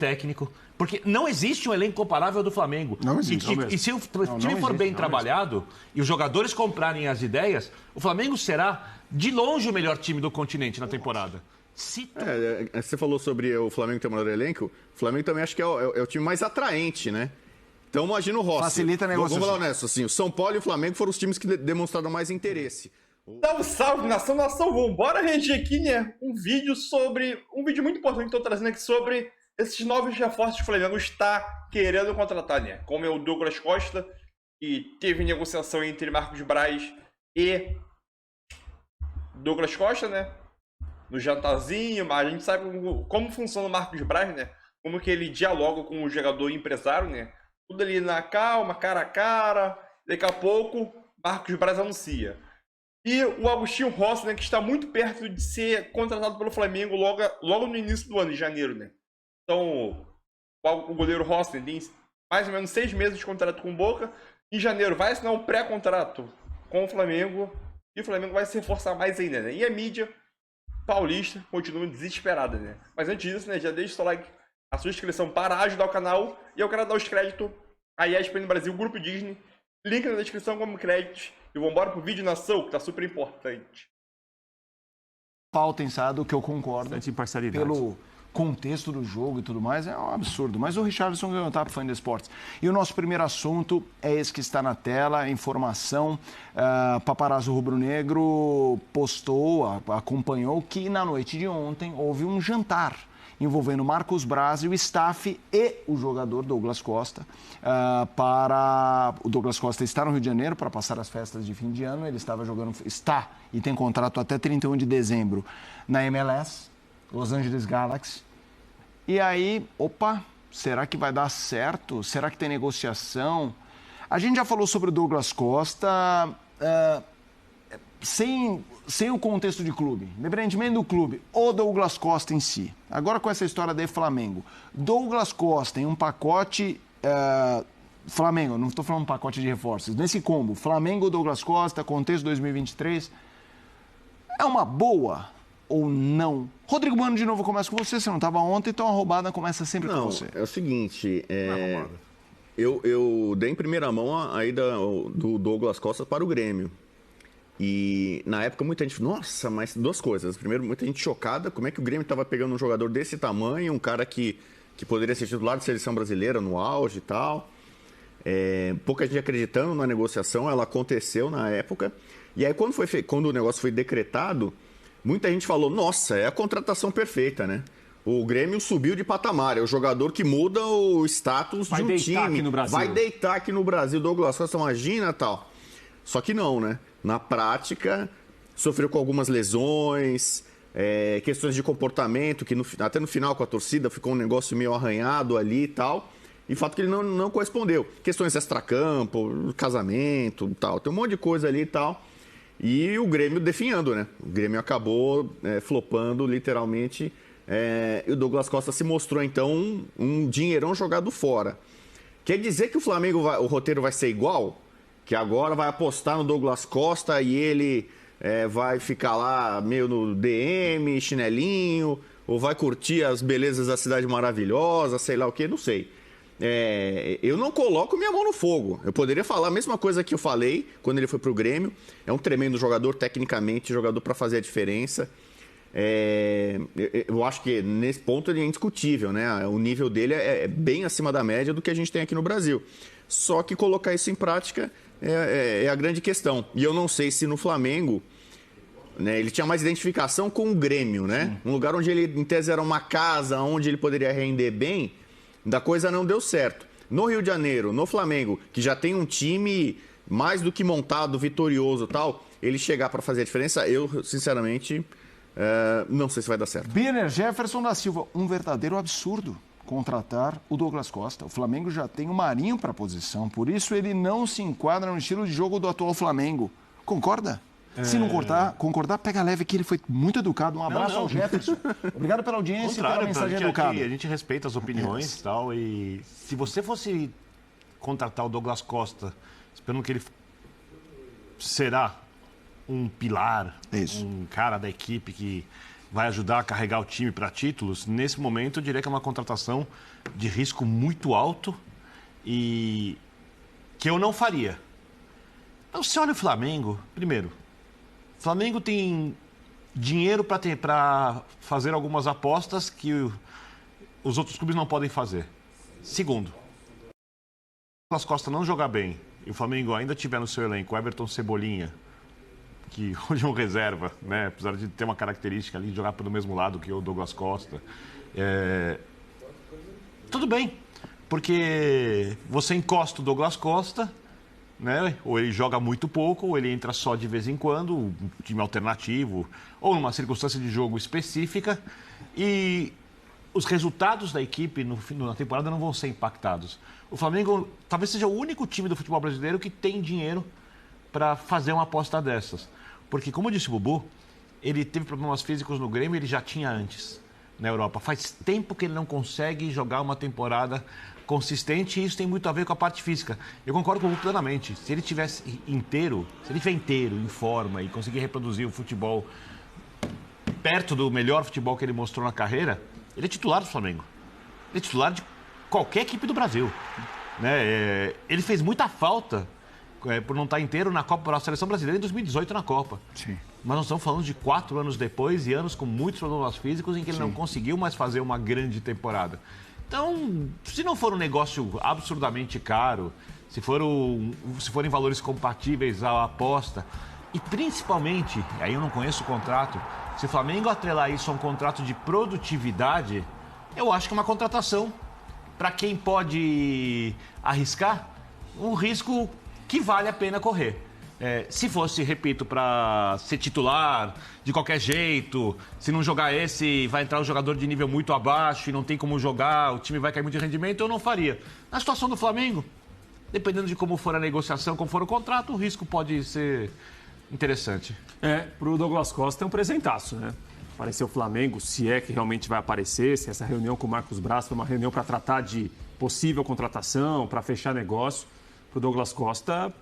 técnico, porque não existe um elenco comparável ao do Flamengo. Não existe. E se o time for bem trabalhado e os jogadores comprarem as ideias, o Flamengo será, de longe, o melhor time do continente na temporada. Você falou sobre o Flamengo ter o melhor elenco. O Flamengo também acho que é o time mais atraente, né? Então imagina o Rossi. Facilita a negociação. Vamos lá nessa, assim. O São Paulo e o Flamengo foram os times que demonstraram mais interesse. Salve, salve, nação, vambora reagir aqui, né? Um vídeo muito importante que eu tô trazendo aqui sobre esses novos reforços que o Flamengo está querendo contratar, né? Como é o Douglas Costa, que teve negociação entre Marcos Braz e Douglas Costa, né? No jantarzinho, mas a gente sabe como funciona o Marcos Braz, né? Como que ele dialoga com o jogador e empresário, né? Tudo ali na calma, cara a cara. Daqui a pouco, Marcos Braz anuncia. E o Agostinho Rossi, né, que está muito perto de ser contratado pelo Flamengo logo no início do ano, em janeiro, né? Então, o goleiro Rossi, né, tem mais ou menos 6 meses de contrato com o Boca. Em janeiro vai assinar um pré-contrato com o Flamengo. E o Flamengo vai se reforçar mais ainda, né? E a mídia paulista continua desesperada, né? Mas antes disso, né, já deixa o seu like, a sua inscrição para ajudar o canal. E eu quero dar os créditos à ESPN Brasil, Grupo Disney. Link na descrição como créditos. E vamos embora pro vídeo nação, que tá super importante. Falta, ensado, que eu concordo. Imparcialidade. Pelo contexto do jogo e tudo mais, é um absurdo. Mas o Richarlison ganhou o Tapa Fã de Esportes. E o nosso primeiro assunto é esse que está na tela, informação. Paparazzo Rubro-Negro postou, acompanhou que na noite de ontem houve um jantar envolvendo Marcos Braz e o staff e o jogador Douglas Costa. O Douglas Costa está no Rio de Janeiro para passar as festas de fim de ano. Ele está e tem contrato até 31 de dezembro na MLS, Los Angeles Galaxy. E aí, será que vai dar certo? Será que tem negociação? A gente já falou sobre o Douglas Costa, sem o contexto de clube, independentemente do clube, o Douglas Costa em si. Agora com essa história de Flamengo. Douglas Costa em um pacote... Flamengo, não estou falando um pacote de reforços. Nesse combo, Flamengo, Douglas Costa, contexto 2023, é uma boa ou não? Rodrigo Bueno, de novo, começa com você. Você não estava ontem, então a roubada começa sempre com você. É o seguinte, eu dei em primeira mão a ida do Douglas Costa para o Grêmio. E na época muita gente, nossa, mas duas coisas. Primeiro, muita gente chocada, como é que o Grêmio estava pegando um jogador desse tamanho, um cara que poderia ser titular de seleção brasileira no auge e tal. Pouca gente acreditando na negociação, ela aconteceu na época. E aí quando o negócio foi decretado, muita gente falou, nossa, é a contratação perfeita, né? O Grêmio subiu de patamar, é o jogador que muda o status de um time. Vai deitar aqui no Brasil, Douglas Costa, imagina tal. Só que não, né? Na prática, sofreu com algumas lesões, questões de comportamento, que até no final com a torcida ficou um negócio meio arranhado ali e tal. E fato que ele não correspondeu. Questões extracampo, casamento e tal. Tem um monte de coisa ali e tal. E o Grêmio definhando, né? O Grêmio acabou flopando literalmente. E o Douglas Costa se mostrou, então, um dinheirão jogado fora. Quer dizer que o Flamengo, o roteiro vai ser igual? Que agora vai apostar no Douglas Costa e ele vai ficar lá meio no DM, chinelinho, ou vai curtir as belezas da cidade maravilhosa, sei lá o que, não sei. Eu não coloco minha mão no fogo. Eu poderia falar a mesma coisa que eu falei quando ele foi pro Grêmio. É um tremendo jogador, tecnicamente, jogador para fazer a diferença. Eu acho que nesse ponto ele é indiscutível, né? O nível dele é bem acima da média do que a gente tem aqui no Brasil. Só que colocar isso em prática é a grande questão. E eu não sei se no Flamengo, né, ele tinha mais identificação com o Grêmio, né? Sim. Um lugar onde ele, em tese, era uma casa, onde ele poderia render bem, da coisa não deu certo. No Rio de Janeiro, no Flamengo, que já tem um time mais do que montado, vitorioso e tal, ele chegar para fazer a diferença, eu, sinceramente, não sei se vai dar certo. Birner, Jefferson da Silva, um verdadeiro absurdo contratar o Douglas Costa. O Flamengo já tem o Marinho para a posição, por isso ele não se enquadra no estilo de jogo do atual Flamengo. Concorda? Se não concordar, pega leve que ele foi muito educado. Um abraço ao Jefferson. Obrigado pela audiência e pela mensagem educada. A gente respeita as opiniões e tal. E se você fosse contratar o Douglas Costa, esperando que ele será um pilar, um cara da equipe que vai ajudar a carregar o time para títulos, nesse momento eu diria que é uma contratação de risco muito alto e que eu não faria. Então, se olha o Flamengo, primeiro, o Flamengo tem dinheiro para fazer algumas apostas que os outros clubes não podem fazer. Segundo, se o Douglas Costa não jogar bem e o Flamengo ainda tiver no seu elenco o Everton Cebolinha, que hoje é um reserva, né? Apesar de ter uma característica ali de jogar pelo mesmo lado que o Douglas Costa. Tudo bem, porque você encosta o Douglas Costa, né? Ou ele joga muito pouco, ou ele entra só de vez em quando, um time alternativo, ou numa circunstância de jogo específica, e os resultados da equipe na temporada não vão ser impactados. O Flamengo talvez seja o único time do futebol brasileiro que tem dinheiro para fazer uma aposta dessas. Porque, como disse o Bubu, ele teve problemas físicos no Grêmio, ele já tinha antes na Europa. Faz tempo que ele não consegue jogar uma temporada consistente e isso tem muito a ver com a parte física. Eu concordo com o Bubu plenamente. Se ele tivesse inteiro, se ele estiver inteiro, em forma e conseguir reproduzir o futebol perto do melhor futebol que ele mostrou na carreira, ele é titular do Flamengo. Ele é titular de qualquer equipe do Brasil. Né? Ele fez muita falta por não estar inteiro na Copa, a seleção brasileira em 2018 na Copa. Sim. Mas nós estamos falando de 4 anos depois e anos com muitos problemas físicos em que ele não conseguiu mais fazer uma grande temporada. Então, se não for um negócio absurdamente caro, se forem valores compatíveis à aposta, e principalmente, aí eu não conheço o contrato, se o Flamengo atrelar isso a um contrato de produtividade, eu acho que é uma contratação para quem pode arriscar, um risco que vale a pena correr. Se fosse, repito, para ser titular de qualquer jeito, se não jogar esse, vai entrar um jogador de nível muito abaixo e não tem como jogar, o time vai cair muito de rendimento, eu não faria. Na situação do Flamengo, dependendo de como for a negociação, como for o contrato, o risco pode ser interessante. Pro Douglas Costa é um presentaço, né? Aparecer o Flamengo, se é que realmente vai aparecer, se essa reunião com o Marcos Braz foi uma reunião para tratar de possível contratação, para fechar negócio. Para o Douglas Costa,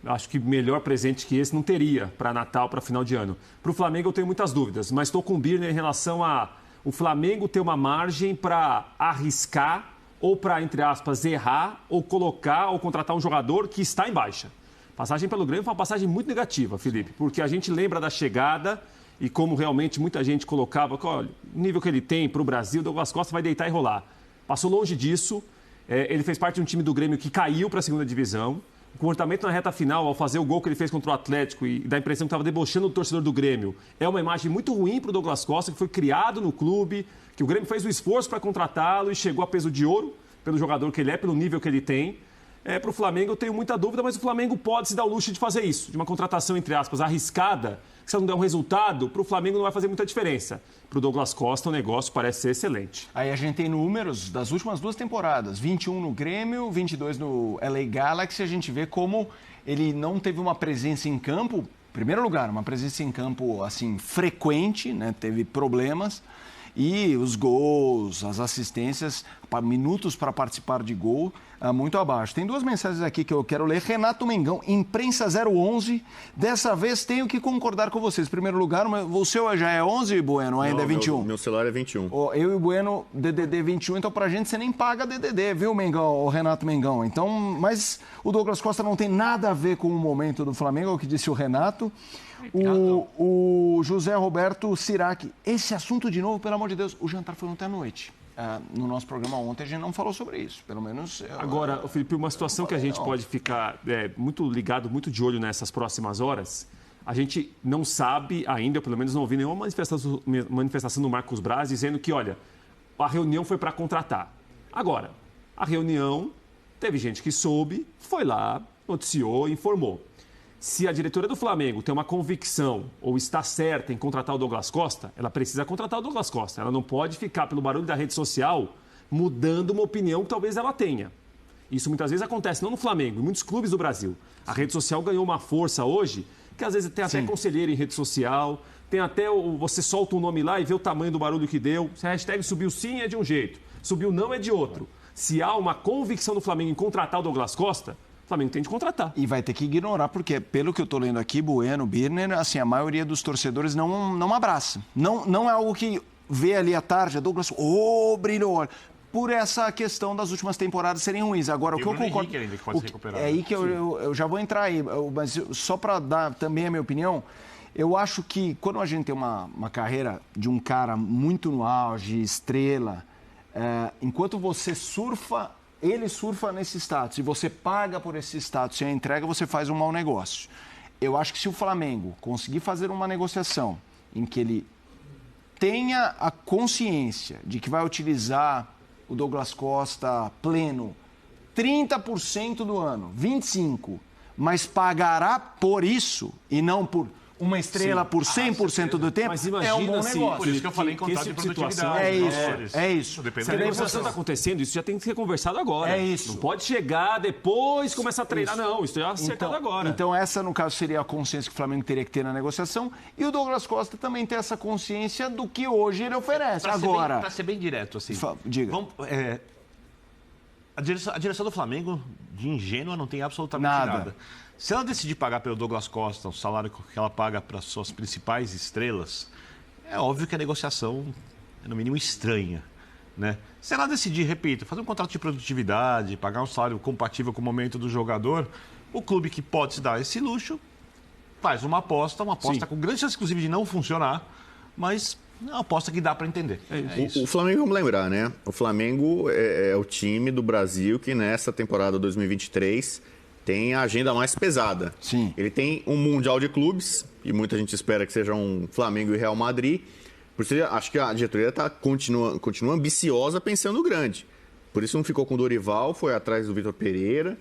acho que melhor presente que esse não teria para Natal, para final de ano. Para o Flamengo eu tenho muitas dúvidas, mas estou com o Birner em relação a o Flamengo ter uma margem para arriscar ou para, entre aspas, errar ou colocar ou contratar um jogador que está em baixa. Passagem pelo Grêmio foi uma passagem muito negativa, Felipe, porque a gente lembra da chegada e como realmente muita gente colocava, olha, o nível que ele tem para o Brasil, o Douglas Costa vai deitar e rolar. Passou longe disso. Ele fez parte de um time do Grêmio que caiu para a segunda divisão. O comportamento na reta final, ao fazer o gol que ele fez contra o Atlético e dá a impressão que estava debochando o torcedor do Grêmio, é uma imagem muito ruim para o Douglas Costa, que foi criado no clube, que o Grêmio fez o esforço para contratá-lo e chegou a peso de ouro pelo jogador que ele é, pelo nível que ele tem. Para o Flamengo eu tenho muita dúvida, mas o Flamengo pode se dar o luxo de fazer isso, de uma contratação, entre aspas, arriscada, que se não der um resultado, para o Flamengo não vai fazer muita diferença. Para o Douglas Costa o negócio parece ser excelente. Aí a gente tem números das últimas 2 temporadas, 21 no Grêmio, 22 no LA Galaxy, a gente vê como ele não teve uma presença em campo, em primeiro lugar, uma presença em campo assim frequente, né? Teve problemas. E os gols, as assistências, minutos para participar de gol, muito abaixo. Tem 2 mensagens aqui que eu quero ler. Renato Mengão, imprensa 011. Dessa vez tenho que concordar com vocês. Em primeiro lugar, o seu já é 11, Bueno? Ainda é 21? Meu celular é 21. Eu e o Bueno, DDD 21. Então, pra gente, você nem paga DDD, viu, Mengão? O Renato Mengão. Então, mas o Douglas Costa não tem nada a ver com o momento do Flamengo, é o que disse o Renato. O José Roberto Sirac, esse assunto de novo, pelo amor de Deus, o jantar foi ontem à noite. No nosso programa ontem a gente não falou sobre isso, pelo menos... Agora, Felipe, uma situação que a gente pode ficar muito ligado, muito de olho nessas próximas horas, a gente não sabe ainda, pelo menos não ouvi nenhuma manifestação do Marcos Braz dizendo que, olha, a reunião foi para contratar. Agora, a reunião, teve gente que soube, foi lá, noticiou, informou. Se a diretoria do Flamengo tem uma convicção ou está certa em contratar o Douglas Costa, ela precisa contratar o Douglas Costa. Ela não pode ficar, pelo barulho da rede social, mudando uma opinião que talvez ela tenha. Isso muitas vezes acontece, não no Flamengo, em muitos clubes do Brasil. A rede social ganhou uma força hoje, que às vezes tem até conselheiro em rede social, tem até você solta um nome lá e vê o tamanho do barulho que deu. Se a hashtag subiu sim é de um jeito, subiu não é de outro. Se há uma convicção do Flamengo em contratar o Douglas Costa, o Flamengo tem de contratar. E vai ter que ignorar, porque pelo que eu tô lendo aqui, Bueno, Birner, assim, a maioria dos torcedores não abraça. Não é algo que vê ali à tarde, Douglas, brilhou, por essa questão das últimas temporadas serem ruins. Agora, o que eu concordo... Ainda que pode ser recuperado. É aí que eu já vou entrar aí, mas só para dar também a minha opinião, eu acho que quando a gente tem uma carreira de um cara muito no auge, estrela, enquanto você surfa, ele surfa nesse status e você paga por esse status e a entrega, você faz um mau negócio. Eu acho que se o Flamengo conseguir fazer uma negociação em que ele tenha a consciência de que vai utilizar o Douglas Costa pleno 30% do ano, 25%, mas pagará por isso e não por uma estrela por 100% do tempo, mas imagina, é um bom negócio. Por isso que eu falei em contrato de produtividade. É isso. Se a negociação está acontecendo, isso já tem que ser conversado agora. É isso. Não pode chegar depois começar a treinar, não. Isso já é acertado agora. Então, essa, no caso, seria a consciência que o Flamengo teria que ter na negociação. E o Douglas Costa também tem essa consciência do que hoje ele oferece. Para ser bem direto, assim. Diga. A direção do Flamengo, de ingênua, não tem absolutamente nada. Se ela decidir pagar pelo Douglas Costa o salário que ela paga para suas principais estrelas, é óbvio que a negociação é, no mínimo, estranha, né? Se ela decidir, repito, fazer um contrato de produtividade, pagar um salário compatível com o momento do jogador, o clube que pode se dar esse luxo faz uma aposta com grande chance, inclusive, de não funcionar, mas é uma aposta que dá para entender. O Flamengo, vamos lembrar, né? O Flamengo é o time do Brasil que nessa temporada 2023 tem a agenda mais pesada. Sim. Ele tem um Mundial de Clubes, e muita gente espera que seja um Flamengo e Real Madrid. Por isso, acho que a diretoria continua ambiciosa pensando grande. Por isso não ficou com o Dorival, foi atrás do Vitor Pereira.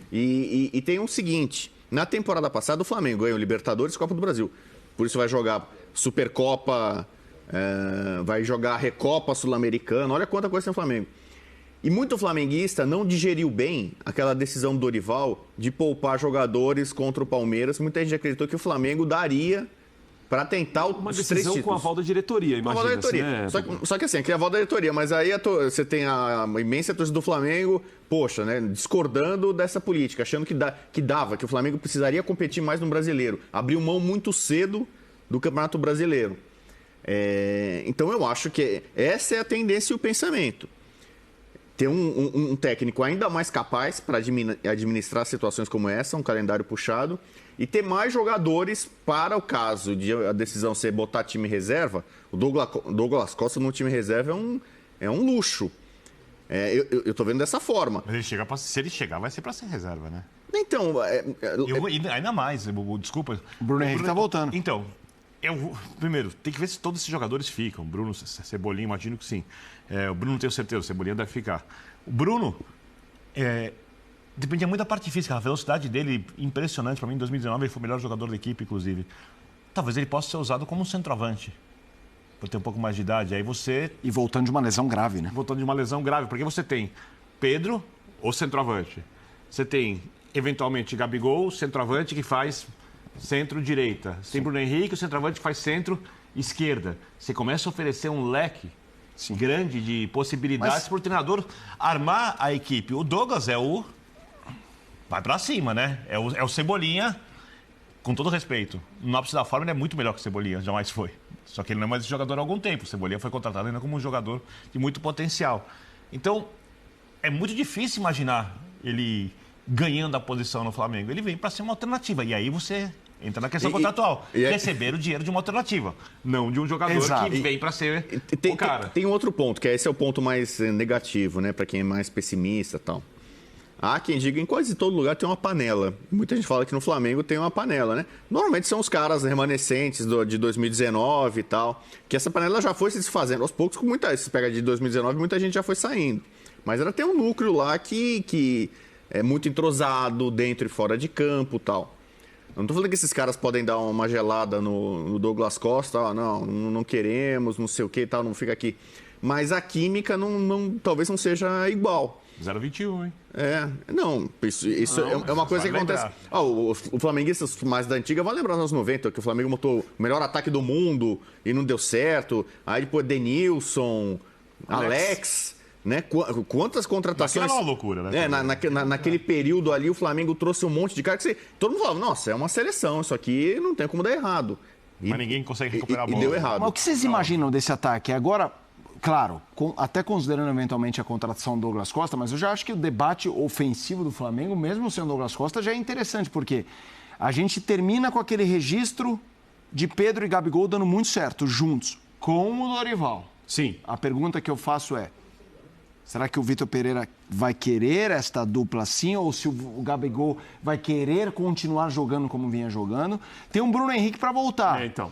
E tem o seguinte, na temporada passada o Flamengo ganhou Libertadores e Copa do Brasil. Por isso vai jogar Supercopa, vai jogar Recopa Sul-Americana. Olha quanta coisa tem o Flamengo. E muito flamenguista não digeriu bem aquela decisão do Dorival de poupar jogadores contra o Palmeiras. Muita gente acreditou que o Flamengo daria para tentar uma os 3 decisão títulos. com a aval da diretoria, imagina. Com a aval da diretoria. Assim, só que assim, aqui é a aval da diretoria, mas aí você tem a imensa torcida do Flamengo, poxa, né, discordando dessa política, achando que o Flamengo precisaria competir mais no Brasileiro. Abriu mão muito cedo do Campeonato Brasileiro. Então eu acho que essa é a tendência e o pensamento. Ter um técnico ainda mais capaz para administrar situações como essa, um calendário puxado, e ter mais jogadores para o caso de a decisão ser botar time reserva. O Douglas Costa no time reserva é um luxo. Eu tô vendo dessa forma. Mas se ele chegar, vai ser para ser reserva, né? Então... ainda mais, desculpa. O Bruno Henrique tá voltando. Então, primeiro, tem que ver se todos esses jogadores ficam. Bruno, Cebolinha, imagino que sim. O Bruno não tenho certeza, o Cebolinha deve ficar. O Bruno, dependia muito da parte física, a velocidade dele, impressionante. Para mim, em 2019, ele foi o melhor jogador da equipe, inclusive. Talvez ele possa ser usado como um centroavante, por ter um pouco mais de idade. Aí você... E voltando de uma lesão grave, né? Voltando de uma lesão grave, porque você tem Pedro, o centroavante. Você tem, eventualmente, Gabigol, centroavante que faz centro-direita. Você tem Bruno Henrique, o centroavante que faz centro-esquerda. Você começa a oferecer um leque grande de possibilidades para o treinador armar a equipe. O Douglas vai para cima, né? É o Cebolinha, com todo respeito. No ápice da forma, ele é muito melhor que o Cebolinha, jamais foi. Só que ele não é mais esse jogador há algum tempo. O Cebolinha foi contratado ainda como um jogador de muito potencial. Então, é muito difícil imaginar ele ganhando a posição no Flamengo. Ele vem para ser uma alternativa. E aí você entra na questão contratual. Receber o dinheiro de uma alternativa, não de um jogador que vem para ser o cara. Tem outro ponto, que esse é o ponto mais negativo, né? Para quem é mais pessimista e tal. Há quem diga, em quase todo lugar tem uma panela. Muita gente fala que no Flamengo tem uma panela, né? Normalmente são os caras remanescentes de 2019 e tal, que essa panela já foi se desfazendo. Aos poucos, se pega de 2019, muita gente já foi saindo. Mas ela tem um núcleo lá que é muito entrosado, dentro e fora de campo e tal. Eu não estou falando que esses caras podem dar uma gelada no Douglas Costa, não queremos, não sei o que e tal, não fica aqui. Mas a química talvez não seja igual. 0,21, hein? Isso é uma coisa que acontece. O flamenguistas mais da antiga vão lembrar nos anos 90, que o Flamengo montou o melhor ataque do mundo e não deu certo. Aí depois Denilson, Alex. Né? Quantas contratações... Aquilo é uma loucura, né? Naquele período ali, o Flamengo trouxe um monte de cara que todo mundo falava, nossa, é uma seleção, isso aqui não tem como dar errado. Mas ninguém consegue recuperar a bola. E deu errado. Mas o que vocês imaginam desse ataque? Agora, claro, até considerando eventualmente a contratação do Douglas Costa, mas eu já acho que o debate ofensivo do Flamengo, mesmo sendo o Douglas Costa, já é interessante, porque a gente termina com aquele registro de Pedro e Gabigol dando muito certo, juntos, com o Dorival. Sim. A pergunta que eu faço é, será que o Vitor Pereira vai querer esta dupla assim, ou se o Gabigol vai querer continuar jogando como vinha jogando? Tem um Bruno Henrique para voltar. Então.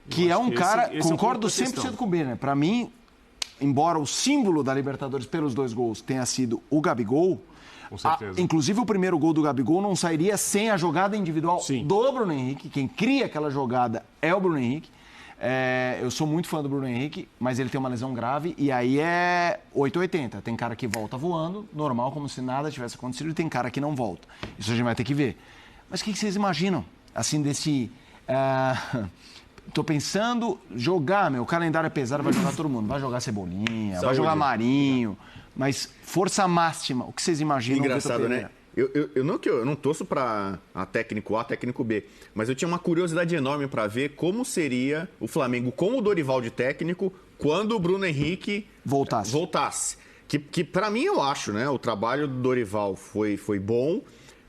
Que é um cara, esse concordo é o ponto da 100% com o Birner. Para mim, embora o símbolo da Libertadores pelos 2 gols tenha sido o Gabigol, Com certeza. inclusive o primeiro gol do Gabigol não sairia sem a jogada individual Sim. do Bruno Henrique. Quem cria aquela jogada é o Bruno Henrique. Eu sou muito fã do Bruno Henrique, mas ele tem uma lesão grave e aí é 880. Tem cara que volta voando, normal, como se nada tivesse acontecido, e tem cara que não volta. Isso a gente vai ter que ver. Mas o que vocês imaginam, assim, desse... Tô pensando, o calendário é pesado, vai jogar todo mundo. Vai jogar Cebolinha, vai jogar Marinho, mas força máxima, o que vocês imaginam? Engraçado, né? Eu não torço para a técnico A, técnico B, mas eu tinha uma curiosidade enorme para ver como seria o Flamengo com o Dorival de técnico quando o Bruno Henrique voltasse. Que para mim eu acho, né? O trabalho do Dorival foi bom,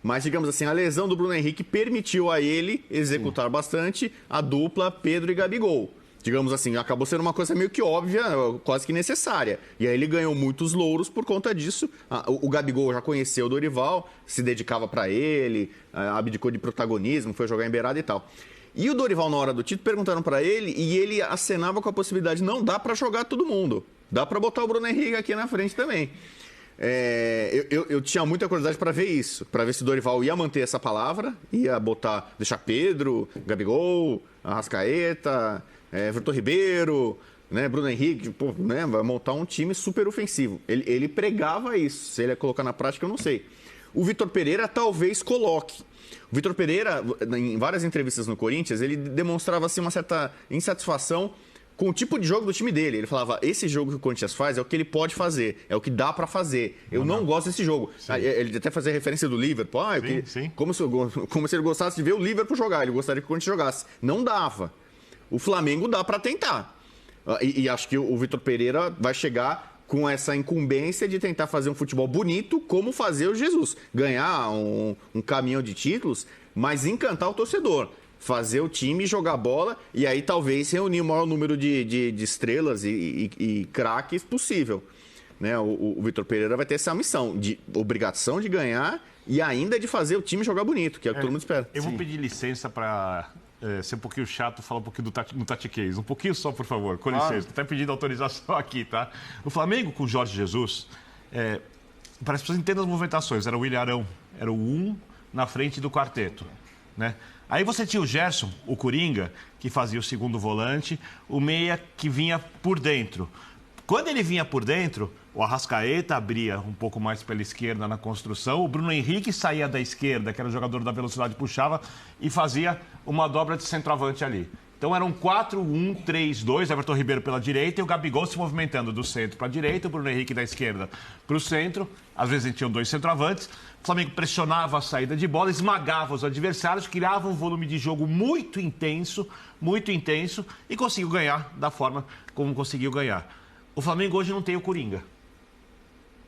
mas digamos assim, a lesão do Bruno Henrique permitiu a ele executar bastante a dupla Pedro e Gabigol. Digamos assim, acabou sendo uma coisa meio que óbvia, quase que necessária. E aí ele ganhou muitos louros por conta disso. O Gabigol já conheceu o Dorival, se dedicava para ele, abdicou de protagonismo, foi jogar em beirada e tal. E o Dorival, na hora do título, perguntaram para ele e ele acenava com a possibilidade, não dá para jogar todo mundo, dá para botar o Bruno Henrique aqui na frente também. Eu tinha muita curiosidade para ver isso, para ver se o Dorival ia manter essa palavra, ia deixar Pedro, Gabigol, Arrascaeta... Vitor Ribeiro, né, Bruno Henrique, vai montar um time super ofensivo. Ele pregava isso. Se ele ia colocar na prática, eu não sei. O Vitor Pereira talvez coloque. O Vitor Pereira, em várias entrevistas no Corinthians, ele demonstrava assim, uma certa insatisfação com o tipo de jogo do time dele. Ele falava, esse jogo que o Corinthians faz é o que ele pode fazer, é o que dá pra fazer. Eu não gosto desse jogo. Ele até fazia referência do Liverpool. Sim. Como se ele gostasse de ver o Liverpool jogar. Ele gostaria que o Corinthians jogasse. Não dava. O Flamengo dá para tentar. E acho que o Vitor Pereira vai chegar com essa incumbência de tentar fazer um futebol bonito, como fazer o Jesus. Ganhar um caminhão de títulos, mas encantar o torcedor. Fazer o time jogar bola e aí talvez reunir o maior número de estrelas e craques possível. Né? O Vitor Pereira vai ter essa missão de obrigação de ganhar e ainda de fazer o time jogar bonito, que é o que todo mundo espera. Eu vou pedir licença para... ser um pouquinho chato, falar um pouquinho no Tatiquês. Um pouquinho só, por favor, com licença. Estou até pedindo autorização aqui, tá? O Flamengo com o Jorge Jesus, para as pessoas entenderem as movimentações, era o William Arão, era o 1 na frente do quarteto, né? Aí você tinha o Gerson, o Coringa, que fazia o segundo volante, o meia que vinha por dentro. Quando ele vinha por dentro, o Arrascaeta abria um pouco mais pela esquerda na construção, o Bruno Henrique saía da esquerda, que era o jogador da velocidade, puxava e fazia uma dobra de centroavante ali. Então eram 4-1-3-2, Everton Ribeiro pela direita e o Gabigol se movimentando do centro para a direita, o Bruno Henrique da esquerda para o centro. Às vezes tinham 2 centroavantes. O Flamengo pressionava a saída de bola, esmagava os adversários, criava um volume de jogo muito intenso e conseguiu ganhar da forma como conseguiu ganhar. O Flamengo hoje não tem o Coringa.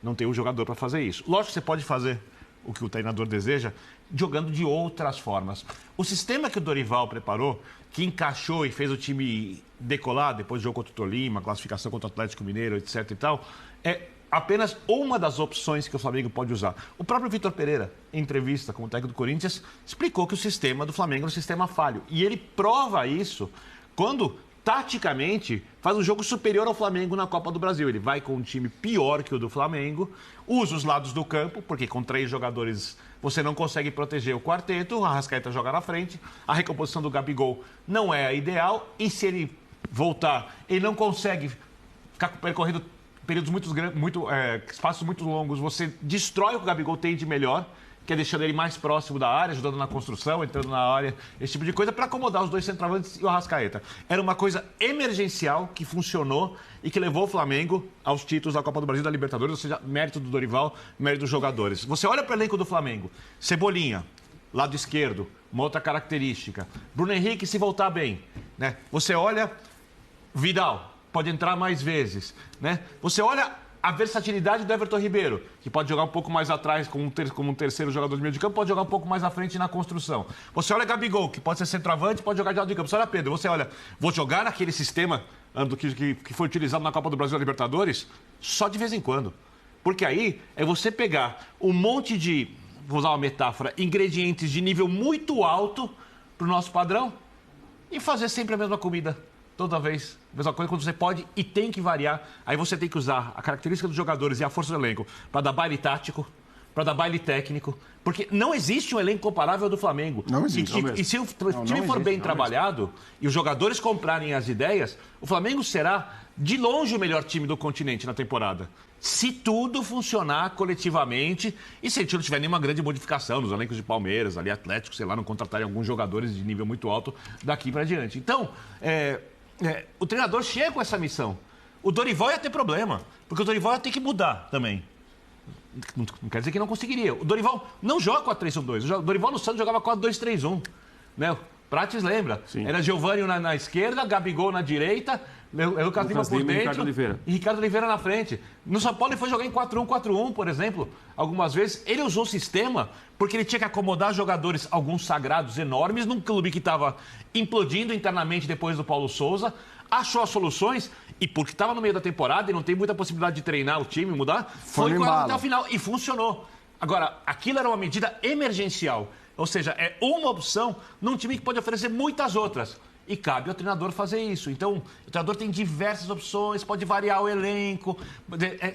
Não tem o jogador para fazer isso. Lógico que você pode fazer o que o treinador deseja, jogando de outras formas. O sistema que o Dorival preparou, que encaixou e fez o time decolar, depois do jogo contra o Tolima, classificação contra o Atlético Mineiro, etc. e tal, é apenas uma das opções que o Flamengo pode usar. O próprio Vitor Pereira, em entrevista com o técnico do Corinthians, explicou que o sistema do Flamengo é um sistema falho. E ele prova isso quando, taticamente, faz um jogo superior ao Flamengo na Copa do Brasil. Ele vai com um time pior que o do Flamengo, usa os lados do campo, porque com 3 jogadores você não consegue proteger o quarteto, o Arrascaeta joga na frente, a recomposição do Gabigol não é a ideal, e se ele voltar, ele não consegue ficar percorrendo períodos espaços muito longos, você destrói o que o Gabigol tem de melhor, que é deixando ele mais próximo da área, ajudando na construção, entrando na área, esse tipo de coisa, para acomodar os dois centroavantes e o Arrascaeta. Era uma coisa emergencial que funcionou e que levou o Flamengo aos títulos da Copa do Brasil e da Libertadores, ou seja, mérito do Dorival, mérito dos jogadores. Você olha para o elenco do Flamengo, Cebolinha, lado esquerdo, uma outra característica. Bruno Henrique, se voltar bem, né? Você olha, Vidal, pode entrar mais vezes, né? Você olha a versatilidade do Everton Ribeiro, que pode jogar um pouco mais atrás como um terceiro jogador de meio de campo, pode jogar um pouco mais à frente na construção. Você olha Gabigol, que pode ser centroavante, pode jogar de lado de campo. Você olha Pedro, você olha, vou jogar naquele sistema que foi utilizado na Copa do Brasil e Libertadores só de vez em quando. Porque aí é você pegar um monte de, vou usar uma metáfora, ingredientes de nível muito alto para o nosso padrão e fazer sempre a mesma comida. Toda vez, a mesma coisa, quando você pode e tem que variar, aí você tem que usar a característica dos jogadores e a força do elenco para dar baile tático, para dar baile técnico, porque não existe um elenco comparável ao do Flamengo. Não existe. E se o time for bem trabalhado e os jogadores comprarem as ideias, o Flamengo será, de longe, o melhor time do continente na temporada. Se tudo funcionar coletivamente e se a gente não tiver nenhuma grande modificação nos elencos de Palmeiras, ali Atlético, sei lá, não contratarem alguns jogadores de nível muito alto daqui para diante. Então, o treinador chega com essa missão. O Dorival ia ter problema, porque o Dorival ia ter que mudar também. Não quer dizer que não conseguiria. O Dorival não joga 4-3-1-2. O Dorival no Santos jogava 4-2-3-1. Né? O Prates lembra. Sim. Era Giovânio na esquerda, Gabigol na direita, Lucas Lima por dentro e Ricardo Oliveira na frente. No São Paulo ele foi jogar em 4-1-4-1, por exemplo, algumas vezes. Ele usou o sistema porque ele tinha que acomodar jogadores, alguns sagrados enormes, num clube que estava implodindo internamente depois do Paulo Souza. Achou as soluções e porque estava no meio da temporada e não tem muita possibilidade de treinar o time, mudar, foi com ela até o final e funcionou. Agora, aquilo era uma medida emergencial, ou seja, é uma opção num time que pode oferecer muitas outras. E cabe ao treinador fazer isso. Então, o treinador tem diversas opções, pode variar o elenco,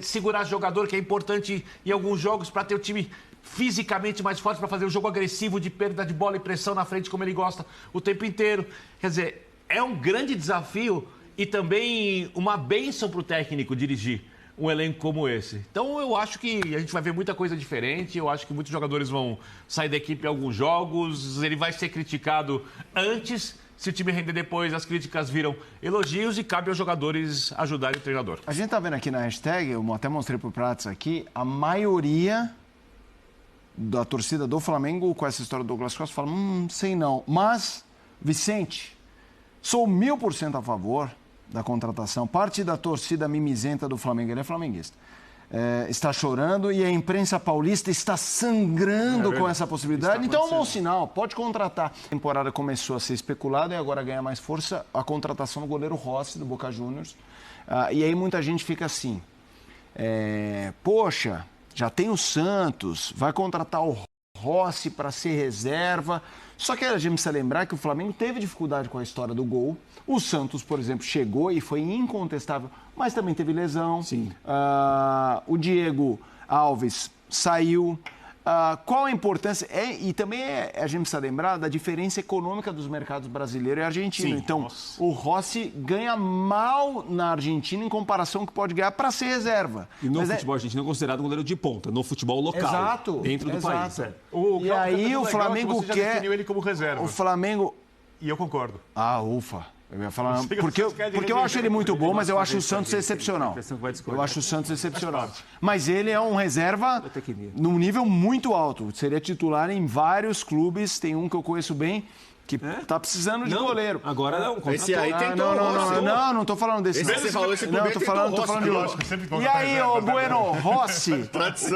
segurar jogador, que é importante em alguns jogos para ter o time fisicamente mais forte, para fazer um jogo agressivo de perda de bola e pressão na frente, como ele gosta, o tempo inteiro. Quer dizer, é um grande desafio e também uma bênção para o técnico dirigir um elenco como esse. Então, eu acho que a gente vai ver muita coisa diferente. Eu acho que muitos jogadores vão sair da equipe em alguns jogos. Ele vai ser criticado antes. Se o time render depois, as críticas viram elogios e cabe aos jogadores ajudarem o treinador. A gente tá vendo aqui na hashtag, eu até mostrei pro Prates aqui, a maioria da torcida do Flamengo com essa história do Douglas Costa fala, sei não. Mas, Vicente, sou 1000% a favor da contratação. Parte da torcida mimizenta do Flamengo, ele é flamenguista, está chorando e a imprensa paulista está sangrando com essa possibilidade. Então é um bom sinal, pode contratar. A temporada começou a ser especulada e agora ganha mais força a contratação do goleiro Rossi, do Boca Juniors. E aí muita gente fica assim, poxa, já tem o Santos, vai contratar o Rossi para ser reserva. Só que a gente precisa lembrar que o Flamengo teve dificuldade com a história do gol. O Santos, por exemplo, chegou e foi incontestável, mas também teve lesão. Sim. O Diego Alves saiu. Qual a importância? E também a gente precisa lembrar da diferença econômica dos mercados brasileiro e argentino. Sim, então, o Rossi ganha mal na Argentina em comparação com o que pode ganhar para ser reserva. E no futebol argentino é considerado um goleiro de ponta, no futebol local. Exato. Dentro do país. E aí o Flamengo você já quer... definiu ele como reserva. O Flamengo... E eu concordo. Ufa. Eu ia falar, porque eu acho ele muito bom, mas eu acho o Santos excepcional. Eu acho o Santos excepcional. Mas ele é um reserva num nível muito alto. Seria titular em vários clubes. Tem um que eu conheço bem, que tá precisando de goleiro. Agora não. Esse aí tentou. Não tô falando desse. Você falou esse não, tô falando de outro. E aí, ô Bueno, Rossi,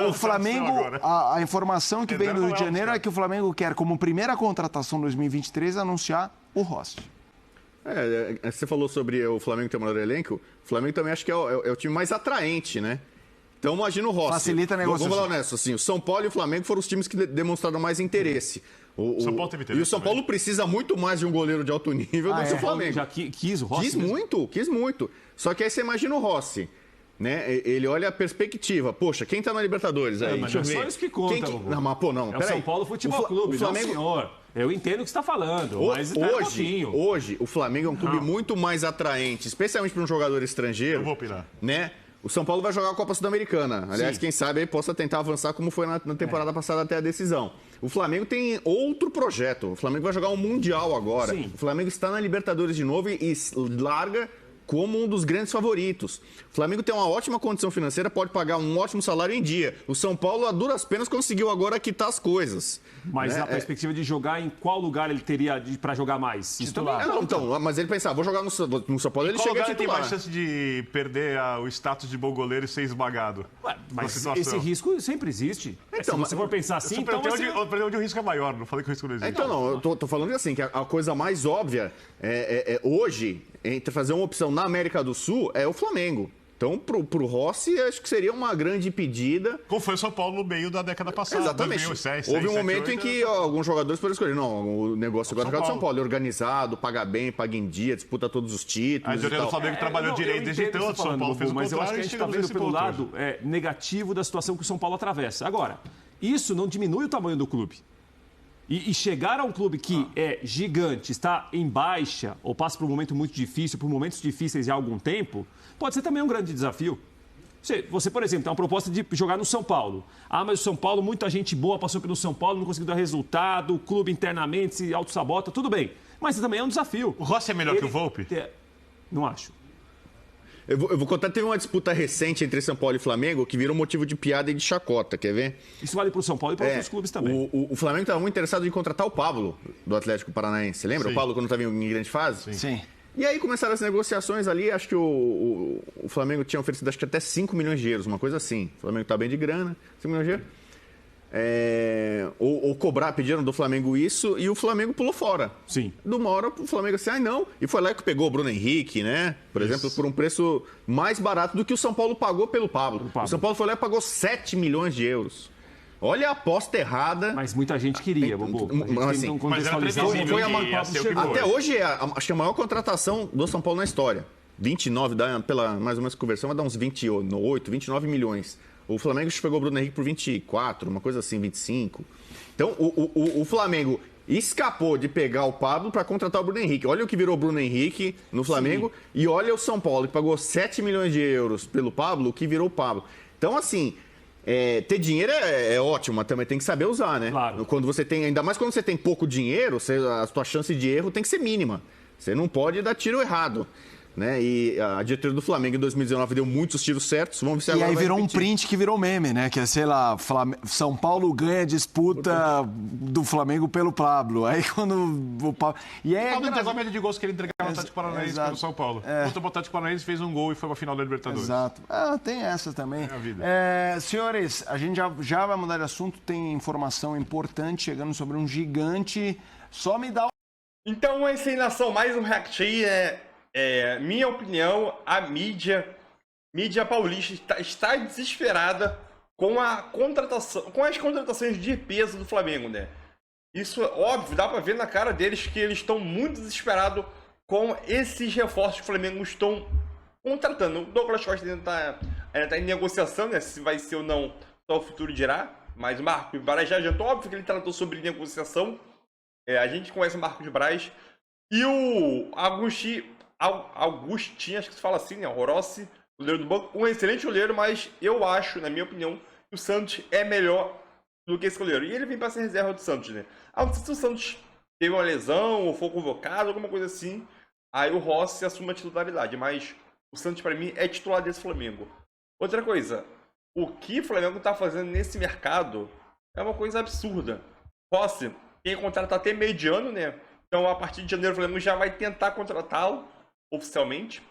o Flamengo, a informação que vem do Rio de Janeiro é que o Flamengo quer, como primeira contratação 2023, anunciar o Rossi. Você falou sobre o Flamengo ter o maior elenco. O Flamengo também acho que é o time mais atraente, né? Então imagina o Rossi. Facilita a negociação. Vamos falar honesto, assim, o São Paulo e o Flamengo foram os times que demonstraram mais interesse. O São Paulo teve interesse. E o São Paulo precisa muito mais de um goleiro de alto nível do que o Flamengo. Já quis o Rossi? Quis muito. Só que aí você imagina o Rossi. Né? Ele olha a perspectiva. Poxa, quem tá na Libertadores aí? Mas é só isso que conta, Não, mas pô, não. É o São Paulo Futebol Clube, Flamengo... não, senhor. Eu entendo o que você está falando, mas hoje, o Flamengo é um clube muito mais atraente, especialmente para um jogador estrangeiro. Eu vou opinar. Né? O São Paulo vai jogar a Copa Sul-Americana. Aliás, Sim. quem sabe aí possa tentar avançar como foi na temporada passada até a decisão. O Flamengo tem outro projeto. O Flamengo vai jogar um Mundial agora. Sim. O Flamengo está na Libertadores de novo e larga como um dos grandes favoritos. O Flamengo tem uma ótima condição financeira, pode pagar um ótimo salário em dia. O São Paulo, a duras penas, conseguiu agora quitar as coisas. Mas né? a perspectiva de jogar, em qual lugar ele teria para jogar mais? Isso também Titular. Então, mas ele pensava, vou jogar no São Paulo, ele Qual chega a lugar ele tem titular. mais chance de perder o status de bom goleiro e ser esbagado? Ué, mas Na situação. esse risco sempre existe. Então, Se você for pensar assim, Eu então perguntei você... onde o risco é maior, não falei que o risco não existe. Então, não, eu tô falando assim, que a coisa mais óbvia hoje, entre fazer uma opção na América do Sul, é o Flamengo. Então, pro Rossi, acho que seria uma grande pedida. Como foi o São Paulo no meio da década passada. Exatamente. 2006, Houve um 7, momento 8, em que alguns jogadores foram escolher. Não, o negócio agora é jogar do São Paulo. É organizado, paga bem, paga em dia, disputa todos os títulos. A diretoria do e tal. Flamengo trabalhou direito desde então, o São Paulo fez o mas eu acho que a contrário e gente está chegamos vendo nesse pelo ponto lado hoje. negativo da situação que o São Paulo atravessa. Agora, isso não diminui o tamanho do clube. E chegar a um clube que é gigante, está em baixa, ou passa por um momento muito difícil, por momentos difíceis há algum tempo, pode ser também um grande desafio. Você, por exemplo, tem uma proposta de jogar no São Paulo. Ah, mas o São Paulo, muita gente boa passou pelo São Paulo, não conseguiu dar resultado, o clube internamente se auto-sabota, tudo bem. Mas também é um desafio. O Rossi é melhor que o Volpi? Não acho. Eu vou contar, teve uma disputa recente entre São Paulo e Flamengo que virou motivo de piada e de chacota, quer ver? Isso vale para o São Paulo e para outros clubes também. O Flamengo estava muito interessado em contratar o Pablo, do Atlético Paranaense. Lembra? Sim. O Pablo, quando estava em grande fase? Sim. E aí começaram as negociações ali, acho que o Flamengo tinha oferecido acho que até 5 milhões de euros, uma coisa assim. O Flamengo tá bem de grana, 5 milhões de euros. Ou cobrar, pediram do Flamengo isso, e o Flamengo pulou fora. Sim. De uma hora o Flamengo assim, não. E foi lá que pegou o Bruno Henrique, né? Por exemplo, por um preço mais barato do que o São Paulo pagou pelo Pablo. O São Paulo foi lá e pagou 7 milhões de euros. Olha a aposta errada. Mas muita gente queria, Bobo. A gente Mas, assim, tem que mas era contextualizar o previsível momento que que o ia Pablo ser o que chegou. Até hoje é acho que a maior contratação do São Paulo na história. 29, pela mais ou menos conversão, vai dar uns 28, 29 milhões. O Flamengo pegou o Bruno Henrique por 24, uma coisa assim, 25. Então, o Flamengo escapou de pegar o Pablo para contratar o Bruno Henrique. Olha o que virou o Bruno Henrique no Flamengo. Sim. E olha o São Paulo, que pagou 7 milhões de euros pelo Pablo, o que virou o Pablo. Então, assim, ter dinheiro é ótimo, mas também tem que saber usar, né? Claro. Quando você tem, ainda mais quando você tem pouco dinheiro, a sua chance de erro tem que ser mínima. Você não pode dar tiro errado. Né? E a diretoria do Flamengo em 2019 deu muitos tiros certos. Vamos ver se agora E aí vai virou repetir. um print que virou meme, né? Que é, sei lá, São Paulo ganha disputa do Flamengo pelo Pablo. Aí quando o Pablo... E O é Pablo entregou a média de gols que ele entregava no Atlético Paranaense exato. pelo São Paulo. Contra o Atlético Paranaense fez um gol e foi pra final da Libertadores. Exato. Tem essa também. É a vida. Senhores, a gente já vai mudar de assunto. Tem informação importante chegando sobre um gigante. Só me dá Então, essa aí, nação, mais um react aí minha opinião, a mídia paulista está desesperada com a contratação, com as contratações de peso do Flamengo, né? Isso é óbvio, dá pra ver na cara deles que eles estão muito desesperados com esses reforços que o Flamengo estão contratando. O Douglas Costa ainda tá em negociação, né? Se vai ser ou não, só o futuro dirá. Mas o Marcos Braz já adiantou, óbvio que ele tratou sobre negociação. A gente conhece o Marcos Braz. E o Augustinho, acho que se fala assim, né? O Rossi, goleiro do banco, um excelente goleiro, mas eu acho, na minha opinião, que o Santos é melhor do que esse goleiro. E ele vem para ser reserva do Santos, né? Não sei se o Santos teve uma lesão ou foi convocado, alguma coisa assim, aí o Rossi assume a titularidade, mas o Santos, para mim, é titular desse Flamengo. Outra coisa, o que o Flamengo tá fazendo nesse mercado é uma coisa absurda. Rossi tem contrato até mediano, né? Então, a partir de janeiro, o Flamengo já vai tentar contratá-lo oficialmente.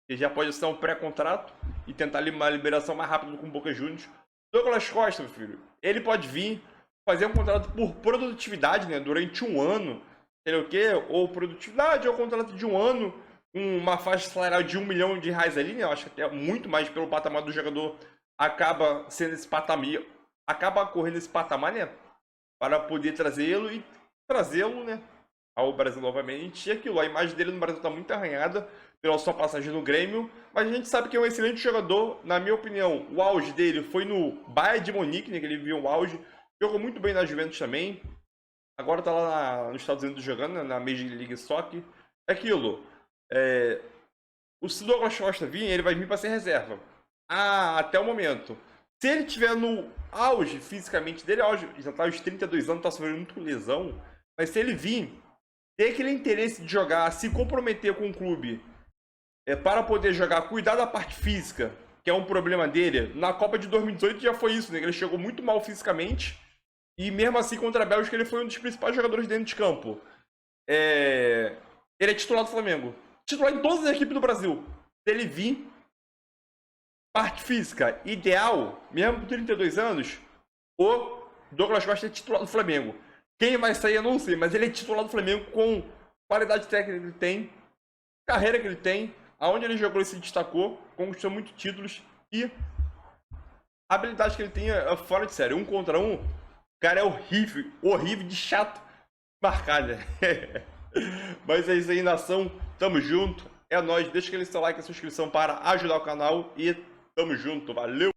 Ele já pode ser um pré-contrato e tentar uma liberação mais rápida com o Boca Juniors. Douglas Costa, meu filho, ele pode vir fazer um contrato por produtividade, né? Durante um ano, sei lá o quê, ou produtividade, ou contrato de um ano, uma faixa salarial de R$1 milhão ali, né? Eu acho que até muito mais pelo patamar do jogador acaba sendo esse patamar, acaba correndo esse patamar, né? Para poder trazê-lo, né? Ao Brasil novamente. E aquilo, a imagem dele no Brasil está muito arranhada pela sua passagem no Grêmio, mas a gente sabe que é um excelente jogador. Na minha opinião, o auge dele foi no Bayern de Munique, né, que ele viu o auge. Jogou muito bem na Juventus também. Agora está lá nos Estados Unidos jogando, né, na Major League Soccer. É aquilo. O Douglas Costa vir, ele vai vir para ser reserva. até o momento. Se ele tiver no auge fisicamente dele, auge, já tá aos 32 anos, tá sofrendo muito com lesão, mas se ele vir, ter aquele interesse de jogar, se comprometer com o clube para poder jogar, cuidar da parte física, que é um problema dele, na Copa de 2018 já foi isso, né? Ele chegou muito mal fisicamente e mesmo assim contra a Bélgica ele foi um dos principais jogadores dentro de campo. Ele é titular do Flamengo. Titular em todas as equipes do Brasil. Se ele vir, parte física ideal, mesmo com 32 anos, o Douglas Costa é titular do Flamengo. Quem vai sair eu não sei, mas ele é titular do Flamengo com qualidade técnica que ele tem, carreira que ele tem, aonde ele jogou ele se destacou, conquistou muitos títulos e a habilidade que ele tem é fora de série. 1 contra 1, o cara é horrível, horrível de chato marcar, né? Mas é isso aí, nação. Tamo junto. É nóis. Deixa aquele seu like e sua inscrição para ajudar o canal. E tamo junto. Valeu!